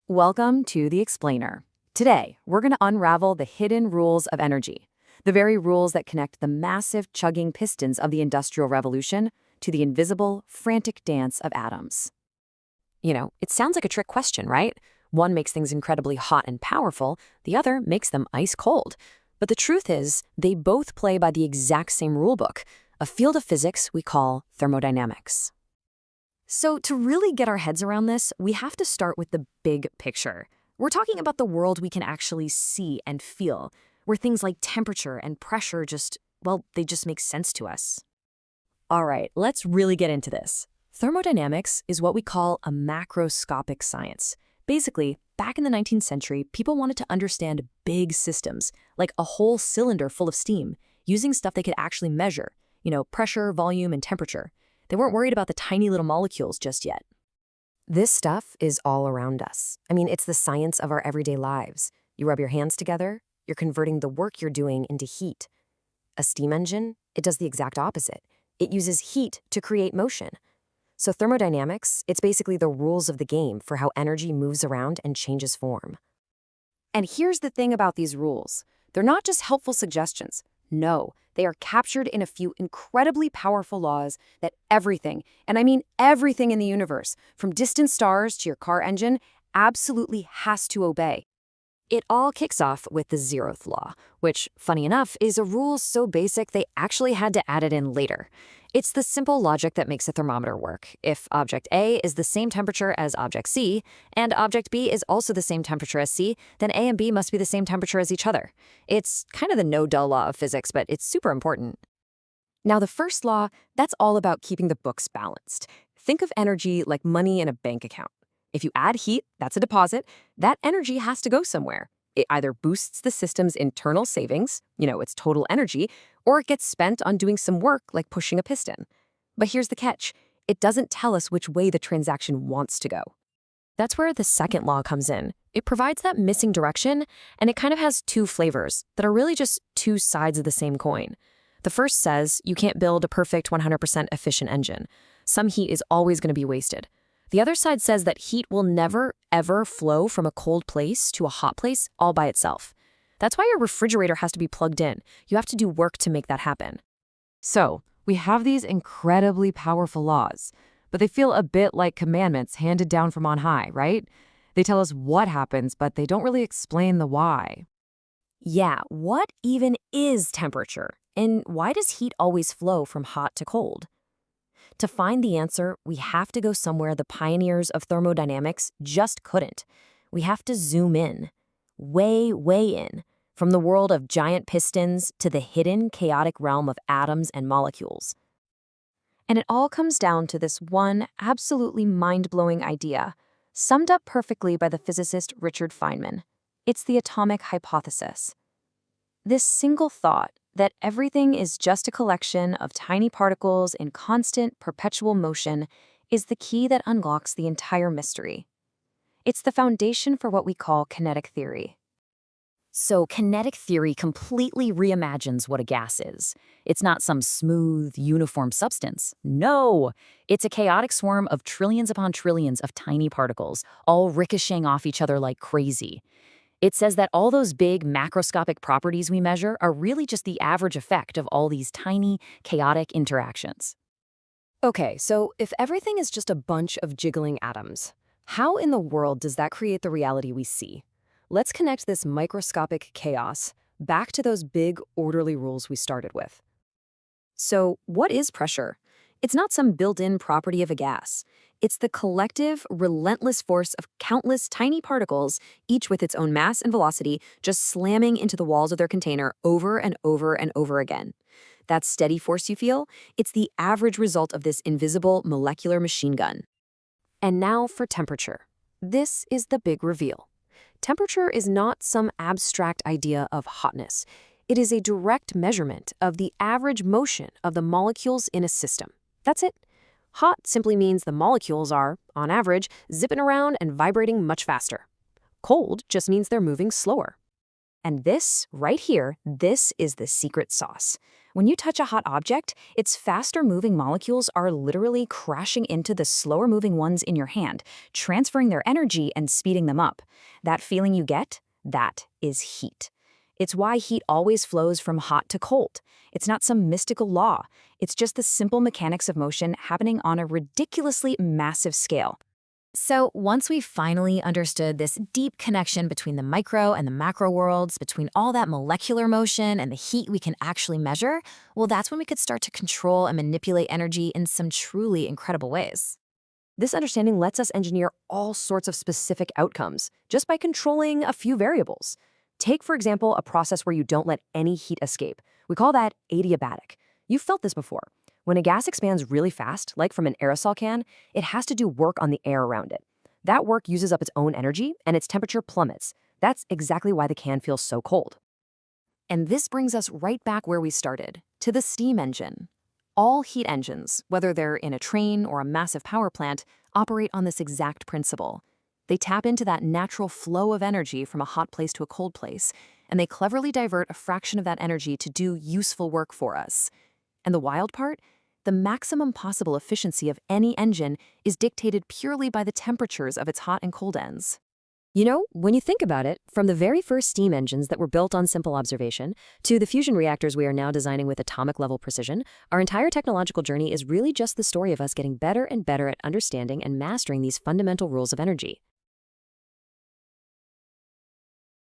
Welcome to The Explainer. Today, we're going to unravel the hidden rules of energy, the very rules that connect the massive chugging pistons of the Industrial Revolution to the invisible, frantic dance of atoms. It sounds like a trick question, right? One makes things incredibly hot and powerful, the other makes them ice cold. But the truth is, they both play by the exact same rulebook, a field of physics we call thermodynamics. So to really get our heads around this, we have to start with the big picture. We're talking about the world we can actually see and feel, where things like temperature and pressure they just make sense to us. All right, let's really get into this. Thermodynamics is what we call a macroscopic science. Basically, back in the 19th century, people wanted to understand big systems, like a whole cylinder full of steam, using stuff they could actually measure, pressure, volume, and temperature. They weren't worried about the tiny little molecules just yet. This stuff is all around us. It's the science of our everyday lives. You rub your hands together, you're converting the work you're doing into heat. A steam engine, it does the exact opposite. It uses heat to create motion. So thermodynamics, it's basically the rules of the game for how energy moves around and changes form. And here's the thing about these rules. They're not just helpful suggestions. No, they are captured in a few incredibly powerful laws that everything, and I mean everything in the universe, from distant stars to your car engine, absolutely has to obey. It all kicks off with the zeroth law, which, funny enough, is a rule so basic they actually had to add it in later. It's the simple logic that makes a thermometer work. If object A is the same temperature as object C, and object B is also the same temperature as C, then A and B must be the same temperature as each other. It's kind of the no-dull law of physics, but it's super important. Now, the first law, that's all about keeping the books balanced. Think of energy like money in a bank account. If you add heat, that's a deposit, that energy has to go somewhere. It either boosts the system's internal savings, its total energy, or it gets spent on doing some work like pushing a piston. But here's the catch. It doesn't tell us which way the transaction wants to go. That's where the second law comes in. It provides that missing direction, and it kind of has two flavors that are really just two sides of the same coin. The first says you can't build a perfect 100% efficient engine. Some heat is always going to be wasted. The other side says that heat will never, ever flow from a cold place to a hot place all by itself. That's why your refrigerator has to be plugged in. You have to do work to make that happen. So, we have these incredibly powerful laws, but they feel a bit like commandments handed down from on high, right? They tell us what happens, but they don't really explain the why. Yeah, what even is temperature? And why does heat always flow from hot to cold? To find the answer, we have to go somewhere the pioneers of thermodynamics just couldn't. We have to zoom in, way, way in, from the world of giant pistons to the hidden, chaotic realm of atoms and molecules. And it all comes down to this one absolutely mind-blowing idea, summed up perfectly by the physicist Richard Feynman. It's the atomic hypothesis. This single thought, that everything is just a collection of tiny particles in constant, perpetual motion, is the key that unlocks the entire mystery. It's the foundation for what we call kinetic theory. So kinetic theory completely reimagines what a gas is. It's not some smooth, uniform substance. No! It's a chaotic swarm of trillions upon trillions of tiny particles, all ricocheting off each other like crazy. It says that all those big macroscopic properties we measure are really just the average effect of all these tiny, chaotic interactions. Okay, so if everything is just a bunch of jiggling atoms, how in the world does that create the reality we see? Let's connect this microscopic chaos back to those big, orderly rules we started with. So, what is pressure? It's not some built-in property of a gas. It's the collective, relentless force of countless tiny particles, each with its own mass and velocity, just slamming into the walls of their container over and over and over again. That steady force you feel, it's the average result of this invisible molecular machine gun. And now for temperature. This is the big reveal. Temperature is not some abstract idea of hotness. It is a direct measurement of the average motion of the molecules in a system. That's it. Hot simply means the molecules are, on average, zipping around and vibrating much faster. Cold just means they're moving slower. And this, right here, this is the secret sauce. When you touch a hot object, its faster-moving molecules are literally crashing into the slower-moving ones in your hand, transferring their energy and speeding them up. That feeling you get? That is heat. It's why heat always flows from hot to cold. It's not some mystical law. It's just the simple mechanics of motion happening on a ridiculously massive scale. So once we finally understood this deep connection between the micro and the macro worlds, between all that molecular motion and the heat we can actually measure, well, that's when we could start to control and manipulate energy in some truly incredible ways. This understanding lets us engineer all sorts of specific outcomes just by controlling a few variables. Take, for example, a process where you don't let any heat escape. We call that adiabatic. You've felt this before. When a gas expands really fast, like from an aerosol can, it has to do work on the air around it. That work uses up its own energy, and its temperature plummets. That's exactly why the can feels so cold. And this brings us right back where we started, to the steam engine. All heat engines, whether they're in a train or a massive power plant, operate on this exact principle. They tap into that natural flow of energy from a hot place to a cold place, and they cleverly divert a fraction of that energy to do useful work for us. And the wild part? The maximum possible efficiency of any engine is dictated purely by the temperatures of its hot and cold ends. You know, when you think about it, from the very first steam engines that were built on simple observation to the fusion reactors we are now designing with atomic-level precision, our entire technological journey is really just the story of us getting better and better at understanding and mastering these fundamental rules of energy.